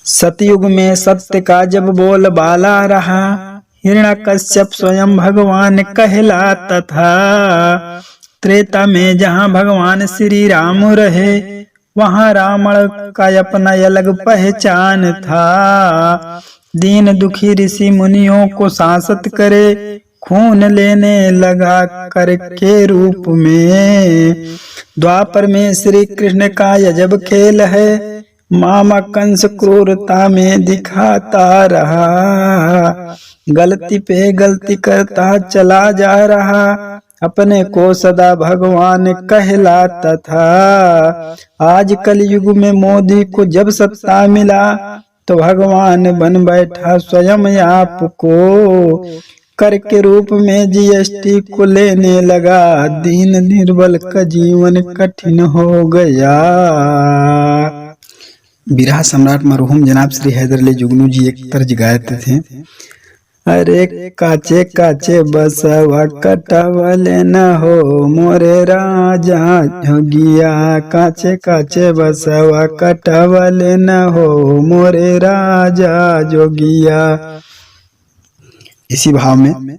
सतयुग में सत्य का जब बोल बाला रहा, हिरण्यकश्यप स्वयं भगवान कहलाता था। त्रेता में जहाँ भगवान श्री राम रहे, वहाँ रावण का अपना अलग पहचान था। दीन दुखी ऋषि मुनियों को शासित करे, खून लेने लगा कर के रूप में। द्वापर में श्री कृष्ण का अजब खेल है, मामा कंस क्रूरता में दिखाता रहा। गलती पे गलती करता चला जा रहा, अपने को सदा भगवान कहलाता था। आज कलयुग में मोदी को जब सत्ता मिला, तो भगवान बन बैठा स्वयं आपको। कर के रूप में जीएसटी को लेने लगा, दीन निर्बल का जीवन कठिन हो गया। बिरहा सम्राट मरहूम जनाब श्री हैदर अली जुगनू जी एक तर्ज गाते थे। अरे काचे काचे बसवा कटवले न हो मोरे राजा जोगिया, काचे काचे बसवा कटवले न हो मोरे राजा जोगिया। इसी भाव में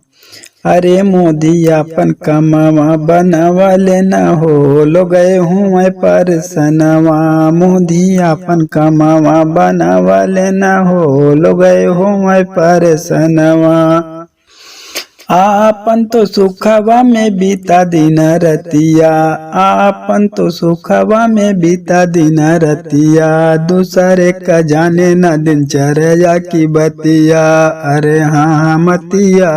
अरे मोदी अपन कमावा बनवले न हो लो गए हूँ पर सनवा, मोदी अपन कमावा बनवले न हो लो गए हूँ पर सनवा। आपन तो सुखवा में बीता दिन रतिया, आपन तो सुखवा में बीता दिन रतिया, दूसरे का जाने न दिनचर्या की बतिया। अरे हाँ मतिया,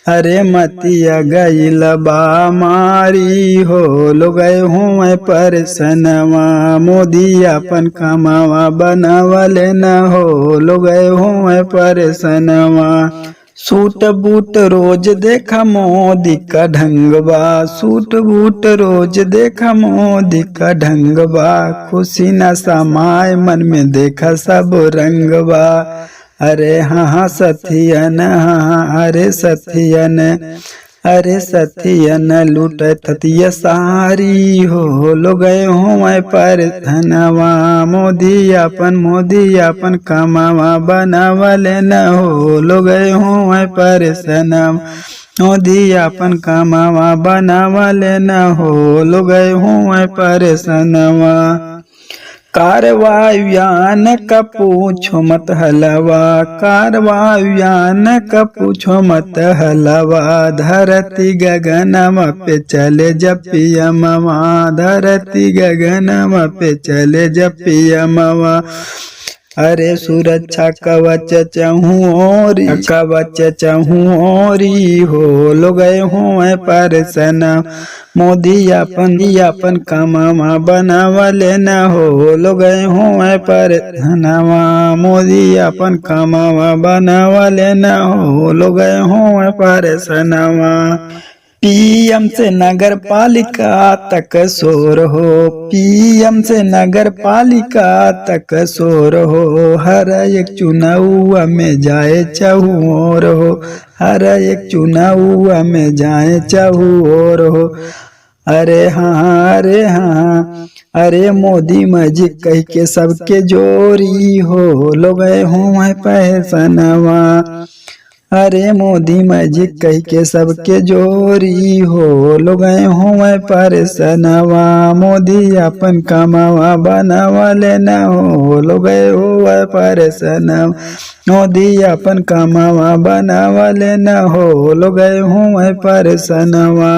अरे मतिया गईल बा मारी हो लो गए हूँ पर सनवा, मोदी अपन कमावा बनवले न हो लो गए हूँ पर सनवा। सूट बूट रोज देखा मोदी का ढंगबा, सूट बूट रोज देखा मोदी का ढंगबा, खुशी न समाय मन में देखा सब रंगबा। अरे हाँ सथियन, हाँ अरे सथियन, अरे सथियन लूट थतिया सारी हो लो गए हूँ पर धनवा, मोदी अपन कमावा बनवले न हो लो गए हूँ पर सनम, मोदी अपन कमावा बनवले न हो लो गए हूँ पर सनवा। कारवायान का पूछो मत हलवा, कारवायान का पूछो मत हलवा, धरती गगनम पे चले जपियमवा, धरती गगनम पे चले जपियमवा। अरे सुरक्षा कवच चहुओरी, कवच चहुओरी हो लो गए हूँ पर सनम, मोदी अपन कमावा बनवले न हो लो गए हूँ पर धनवा, मोदी अपन कमावा बनवले न हो लो गए हूँ पर सनवा। पीएम से नगर पालिका तक शोर हो, पीएम से नगर पालिका तक शोर हो, हर एक चुनाव में जाए चहु और हो, हर एक चुनाव में जाए चहु और हो। अरे हाँ, अरे हाँ, अरे मोदी मजी कह के सबके जोरी हो लो गए हूँ पैसनवा, अरे मोदी मजी कह के सबके जोरी हो लो गए हूँ पर सनवा, मोदी अपन कमावा बनवले न हो लो गए हो पर सनम, मोदी अपन कमावा बनवले न हो लो गए हूँ पर सनवा।